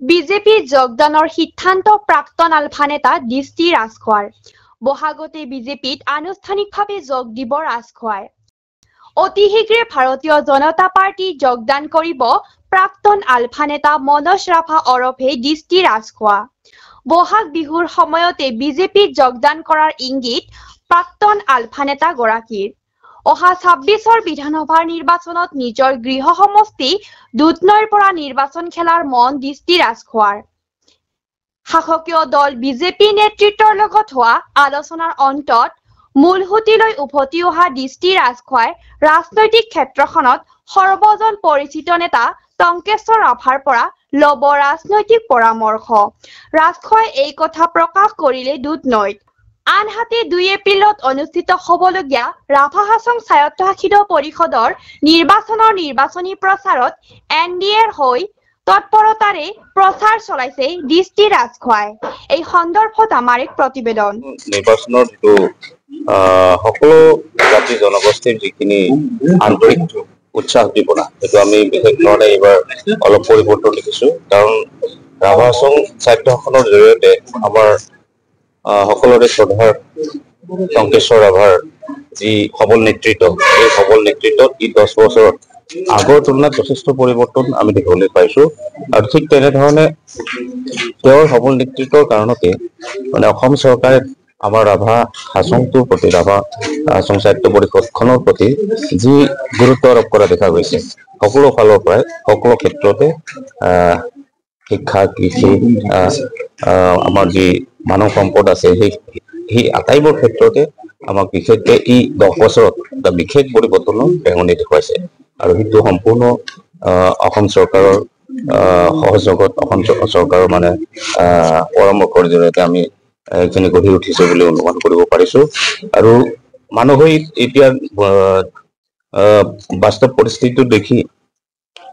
BJP যোগদানৰ সিদ্ধান্ত প্ৰাক্তন আলফা নেতা দৃষ্টি ৰাজখোৱাৰ বহাগতে বিজেপিত আনুষ্ঠানিকভাৱে যোগ দিব ৰাজখোৱাই অতি শীঘ্ৰে ভাৰতীয় জনতা পাৰ্টি যোগদান কৰিব প্ৰাক্তন আলফা নেতা মনোজ ৰাভা ওৰফে দৃষ্টি ৰাজখোৱা বহাগ বিহুৰ সময়তে বিজেপিত যোগদান কৰাৰ ইংগিত প্ৰাক্তন আলফা নেতা গৰাকীৰ অহা ২৬ৰ বিধানসভাৰ নিৰ্বাচনত নিজৰ গৃহ সমষ্টি দুধনৈৰ পৰা নিৰ্বাচন খেলাৰ মন দৃষ্টি ৰাজখোৱাৰ শাসকীয় দল বিজেপি নেতৃত্বৰ লগত হোৱা আলোচনাৰ অন্তত মূলসুঁতিলৈ উভতি অহা দৃষ্টি ৰাজখোৱাই ৰাজনৈতিক ক্ষেত্ৰখনত সৰ্বজন পৰিচিত নেতা টংকেশ্বৰ ৰাভাৰ পৰা ল'ব ৰাজনৈতিক পৰামৰ্শ ৰাজখোৱাই এই কথা প্ৰকাশ কৰিলে দুধনৈত আনহাতে ২ এপ্ৰিলত অনুষ্ঠিত হ'বলগীয়া ৰাভা হাছং স্বায়ত্তশাসিত পৰিষদৰ নিৰ্বাচনৰ নিৰ্বাচনী প্ৰচাৰত এনডিএৰ হৈ তৎপৰতাৰে প্ৰচাৰ চলাইছে দৃষ্টি ৰাজখোৱাই এই সন্দৰ্ভত আমাৰ এক প্ৰতিবেদন নিৰ্বাচনৰ যিটো সকলো জাতি জনগোষ্ঠীৰ যিখিনি আন্তৰিক উৎসাহ দিবনা সেইটো আমি বিশেষ ধৰণে এইবাৰ অলপ পৰিৱৰ্তন দেখিছো কাৰণ ৰাভা হাছং স্বায়ত্তশাসনৰ জৰিয়তে আমাৰ সকলোৰে শ্ৰদ্ধাৰ টংকেশ্বৰ ৰাভাৰ যি সবল নেতৃত্ব এই সবল নেতৃত্বত ই 10 বছৰত আগৰ তুলনাত যথেষ্ট পৰিৱৰ্তন আমি দেখিবলৈ পাইছো আৰু ঠিক তেনেধৰণে তেওঁৰ সবল নেতৃত্বৰ কাৰণতে মানে অসম চৰকাৰে আমাৰ ৰাভা হাছংটোৰ প্ৰতি ৰাভা হাছং সাহিত্য পৰিষদখনৰ প্ৰতি যি গুৰুত্ব আৰোপ কৰা দেখা গৈছে সকলো ফালৰ পৰাই সকলো ক্ষেত্ৰতে শিক্ষা কৃষি আমাৰ যি মানৱ সম্পদ আছে সেই আটাইবোৰ ক্ষেত্ৰতে আমাক বিশেষকৈ ই 10 বছৰত এটা বিশেষ পৰিৱৰ্তনৰ ৰেঙনি দেখুৱাইছে আৰু সেইটো সম্পূৰ্ণ অসম চৰকাৰৰ সহযোগত অসম চৰকাৰৰ মানে পৰামৰ্শৰ জৰিয়তে আমি এইখিনি গঢ়ি উঠিছে বুলি অনুমান কৰিব পাৰিছো আৰু মানুহে এতিয়া বাস্তৱ পৰিস্থিতিটো দেখি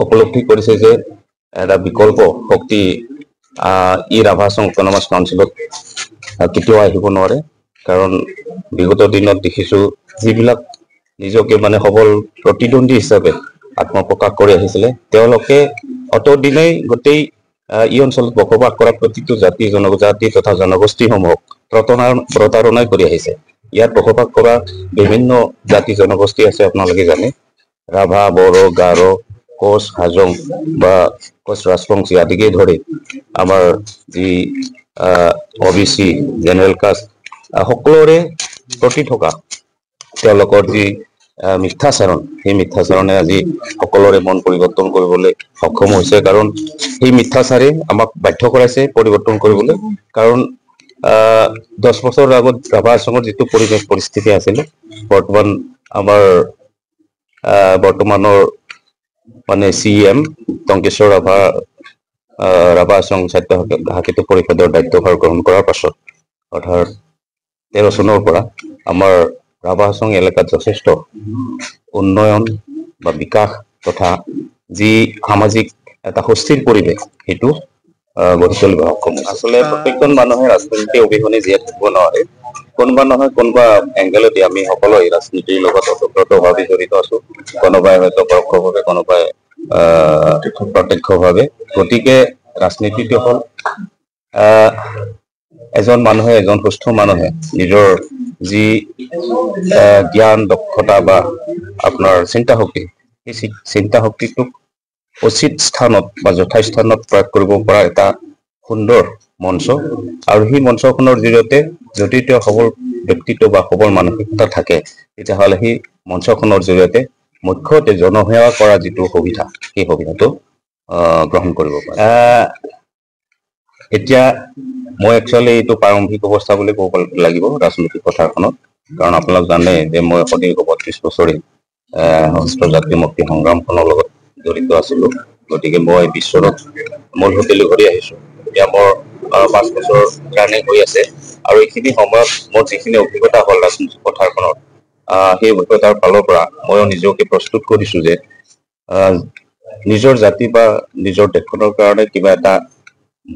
উপলব্ধি কৰিছে যে এটা বিকল্প শক্তি ই ৰাভা হাছং অট'নমাছ কাউন্সিলত কেতিয়াও আহিব নোৱাৰে কাৰণ বিগত দিনত দেখিছো যিবিলাক নিজকে মানে সবল প্ৰতিদ্বন্দ্বী হিচাপে আত্মপ্ৰকাশ কৰি আহিছিলে তেওঁলোকে অতদিনেই গোটেই ই অঞ্চলত বসবাস কৰা প্ৰতিটো জাতি জনজাতি তথা জনগোষ্ঠীসমূহক প্ৰতাৰণাই কৰি আহিছে ইয়াত বসবাস কৰা বিভিন্ন জাতি জনগোষ্ঠী আছে আপোনালোকে জানে ৰাভা বড়ো গাৰো কোচ হাজং বা কোচ ৰাজবংশী আদিকে ধৰি আমাৰ যি ওবিসি জেনেৰেল কাষ্ট সকলোৰে প্ৰতি থকা তেওঁলোকৰ যি মিথ্যাচাৰণ সেই মিথ্যাচাৰণে আজি সকলোৰে মন পৰিৱৰ্তন কৰিবলৈ সক্ষম হৈছে কাৰণ এই মিথ্যাচাৰে আমাক বাধ্য কৰাইছে পৰিৱৰ্তন কৰিবলৈ কাৰণ 10 বছৰ আগত ৰাভা হাছঙৰ যিটো পৰিৱেশ পৰিস্থিতি আছিল বৰ্তমান আমাৰ বৰ্তমানৰ মানে চিএম টংকেশ্বৰ ৰাভা হাছং স্বায়ত্তশাসিত পৰিষদৰ দায়িত্বভাৰ গ্ৰহণ কৰাৰ পাছত অৰ্থাৎ 13 চনৰ পৰা আমাৰ ৰাভা হাছং এলেকাত যথেষ্ট উন্নয়ন বা বিকাশ তথা যি সামাজিক এটা সুস্থিৰ পৰিৱেশ সেইটো গঢ়ি তুলিব সক্ষম আচলতে প্ৰত্যেকজন মানুহে ৰাজনীতি অবিহনে জীয়াই থাকিব নোৱাৰে কোনোবা নহয় কোনোবা এংগেলতে আমি সকলোৱে ৰাজনীতিৰ লগত ওতঃপ্ৰোতভাৱে জড়িত আছো কোনোবাই হয়তো পৰোক্ষভাৱে কোনোবাই প্ৰত্যক্ষভাৱে গতিকে ৰাজনীতিটো হ'ল এজন মানুহে এজন সুস্থ মানুহে নিজৰ যি জ্ঞান দক্ষতা বা আপোনাৰ চিন্তা শক্তি সেই চিন্তা শক্তিটোক উচিত স্থানত বা যথাস্থানত প্ৰয়োগ কৰিব পৰা এটা সুন্দৰ মঞ্চ আৰু সেই মঞ্চখনৰ জৰিয়তে যদি তেওঁ সবল ব্যক্তিত্ব বা সবল মানসিকতা থাকে তেতিয়াহ'লে সেই মঞ্চখনৰ জৰিয়তে মুখ্যতে জনসেৱা কৰা যিটো সুবিধা সেই সুবিধাটো গ্ৰহণ কৰিব পাৰে এতিয়া মই একচুৱেলি এইটো প্ৰাৰম্ভিক অৱস্থা বুলি ক'ব লাগিব ৰাজনৈতিক পথাৰখনত কাৰণ আপোনালোক জানে যে মই সদীৰ্ঘ 32 বছৰে সশস্ত্ৰ জাতীয় মুক্তি সংগ্ৰামখনৰ লগত জড়িত আছিলো গতিকে মই বিশ্বৰত মূলসুঁতিলৈ ঘূৰি আহিছো এতিয়া মোৰ 5 বছৰ কাৰণে হৈ আছে আৰু এইখিনি সময়ত মোৰ যিখিনি অভিজ্ঞতা হ'ল ৰাজনৈতিক পথাৰখনত সেই অভিজ্ঞতাৰ ফালৰ পৰা মই নিজকে প্ৰস্তুত কৰিছো যে নিজৰ জাতি বা নিজৰ দেশখনৰ কাৰণে কিবা এটা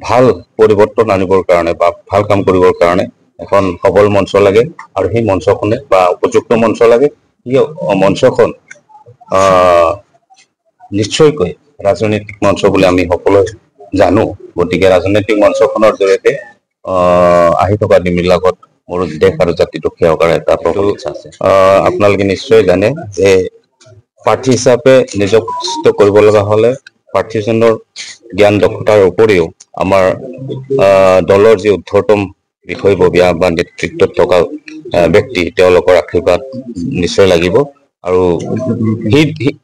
ভাল পৰিৱৰ্তন আনিবৰ কাৰণে বা ভাল কাম কৰিবৰ কাৰণে এখন সবল মঞ্চ লাগে আৰু সেই মঞ্চখনে বা উপযুক্ত মঞ্চ লাগে এই মঞ্চখন নিশ্চয়কৈ ৰাজনৈতিক মঞ্চ বুলি আমি সকলোৱে জানো গতিকে ৰাজনৈতিক মঞ্চখনৰ জৰিয়তে আহি থকা দিনবিলাকত মোৰ দেশ আৰু জাতিটোক সেৱা কৰাৰ এটা প্ৰবল ইচ্ছা আছে। আপোনালোকে নিশ্চয় জানে যে প্ৰাৰ্থী হিচাপে নিজক প্ৰতিষ্ঠিত কৰিব লগা হ'লে প্ৰাৰ্থীজনৰ জ্ঞান দক্ষতাৰ উপৰিও আমাৰ দলৰ যি ঊৰ্ধ্বতম বিষয়ববীয়া বা নেতৃত্বত থকা ব্যক্তি তেওঁলোকৰ আশীৰ্বাদ নিশ্চয় লাগিব। আৰু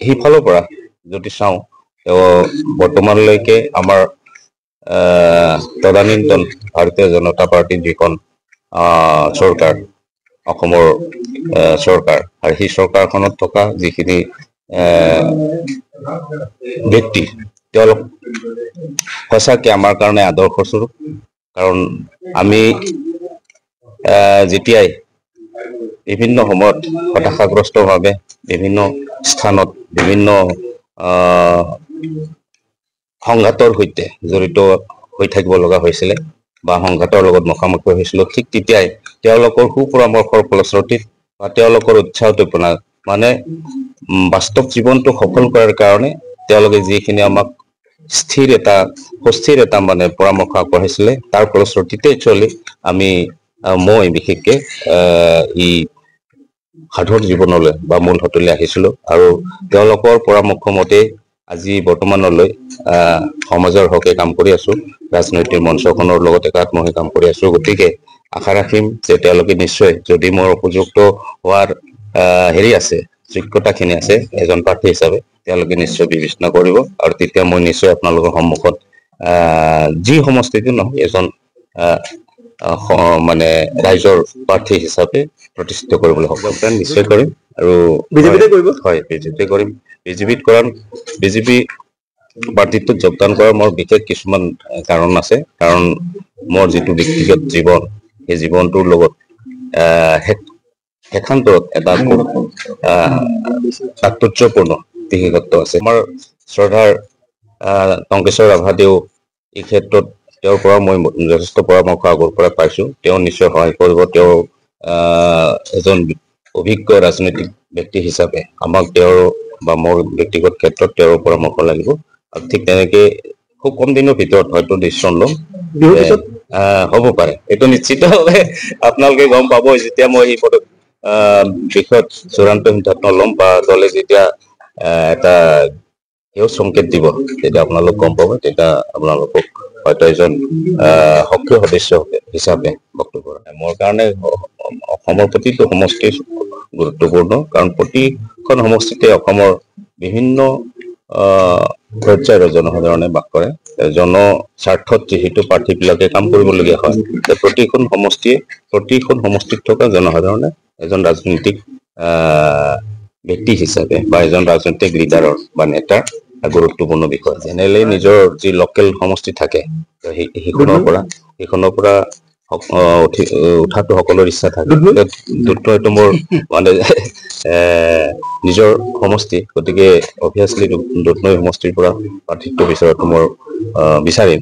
সেইফালৰ পৰা যদি চাওঁ বৰ্তমানলৈকে আমাৰ তদানীন্তন ভাৰতীয় জনতা পাৰ্টিৰ যিখন চৰকাৰ অসমৰ চৰকাৰ আৰু সেই চৰকাৰখনত থকা যিখিনি ব্যক্তি তেওঁলোক সঁচাকে আমাৰ কাৰণে আদৰ্শস্বৰূপ। কাৰণ আমি যেতিয়াই বিভিন্ন সময়ত হতাশাগ্ৰস্তভাৱে বিভিন্ন স্থানত বিভিন্ন সংঘাতৰ সৈতে জড়িত হৈ থাকিব লগা হৈছিলে বা সংঘাতৰ লগত মুখামুখি হৈছিলো, ঠিক তেতিয়াই তেওঁলোকৰ সুপৰামৰ্শৰ ফলশ্ৰুতিত বা তেওঁলোকৰ উৎসাহত মানে বাস্তৱ জীৱনটো সফল কৰাৰ কাৰণে তেওঁলোকে যিখিনি আমাক সুস্থিৰ এটা মানে পৰামৰ্শ আগবঢ়াইছিলে তাৰ ফলশ্ৰুতিতে একচুৱেলি মই বিশেষকে এই সাধুৰ জীৱনলৈ বা মূল হতলৈ আহিছিলো আৰু তেওঁলোকৰ পৰামৰ্শ মতে আজি বৰ্তমানলৈ সমাজৰ হকে কাম কৰি আছো, ৰাজনৈতিক মঞ্চখনৰ লগত একাত্ম হৈ কাম কৰি আছো। গতিকে আশা ৰাখিম যে তেওঁলোকে নিশ্চয় যদি মোৰ উপযুক্ত হোৱাৰ আছে যোগ্যতাখিনি আছে এজন প্ৰাৰ্থী হিচাপে তেওঁলোকে নিশ্চয় বিবেচনা কৰিব আৰু তেতিয়া মই নিশ্চয় আপোনালোকৰ সন্মুখত যি সমষ্টিটো নহয় এজন মানে ৰাইজৰ প্ৰাৰ্থী হিচাপে প্ৰতিষ্ঠিত কৰিবলৈ সক্ষম নিশ্চয় কৰিম। আৰু বিজেপিতে কৰিব? হয়, বিজেপিতে কৰিম। বিজেপি পাৰ্টিটোত যোগদান কৰাৰ মোৰ বিশেষ কিছুমান কাৰণ আছে। কাৰণ মোৰ যিটো ব্যক্তিগত জীৱন সেই জীৱনটোৰ লগত একান্তৰত এটা খুব তাৎপৰ্যপূৰ্ণ বিশেষত্ব আছে। আমাৰ শ্ৰদ্ধাৰ টংকেশ্বৰ ৰাভাদেও এই ক্ষেত্ৰত তেওঁৰ পৰা মই যথেষ্ট পৰামৰ্শ আগৰ পৰা পাইছো। তেওঁ নিশ্চয় সহায় কৰিব। তেওঁ এজন অভিজ্ঞ ৰাজনৈতিক ব্যক্তি হিচাপে আমাক তেওঁৰ বা মোৰ ব্যক্তিগত ক্ষেত্ৰত তেওঁৰ পৰামৰ্শ লাগিব। আৰু ঠিক তেনেকে খুব কম দিনৰ ভিতৰত হয়তো ডিচিশ্যন ল'ম, হ'ব পাৰে। এইটো নিশ্চিতভাৱে আপোনালোকে গম পাব যেতিয়া মই এই বিষয়ত চূড়ান্ত সিদ্ধান্ত ল'ম বা দলে যেতিয়া এটা সংকেত দিব তেতিয়া আপোনালোক গম পাব। তেতিয়া আপোনালোকক হয়তো এজন সক্ৰিয় সদস্য হিচাপে বক্তব্য ৰাখে। মোৰ কাৰণে অসমৰ প্ৰতিটো সমষ্টি গুৰুত্বপূৰ্ণ, কাৰণ প্ৰতিখন সমষ্টিতে অসমৰ বিভিন্ন পৰ্যায়ৰ জনসাধাৰণে বাস কৰে। জনস্বাৰ্থত যিহেতু প্ৰাৰ্থীবিলাকে কাম কৰিবলগীয়া হয়, প্ৰতিখন সমষ্টিত থকা জনসাধাৰণে এজন ৰাজনৈতিক ব্যক্তি হিচাপে বা এজন ৰাজনৈতিক লিডাৰৰ বা নেতাৰ গুৰুত্বপূৰ্ণ বিষয়। জেনেৰেলি নিজৰ যি লোকেল সমষ্টি থাকে সেইখনৰ পৰা উঠাটো সকলোৰে ইচ্ছা থাকে। হয়তো মোৰ মানে নিজৰ সমষ্টি, গতিকে অভিয়াছলি দুধনৈ সমষ্টিৰ পৰা প্ৰাৰ্থিত্ব বিচৰাটো মই বিচাৰিম।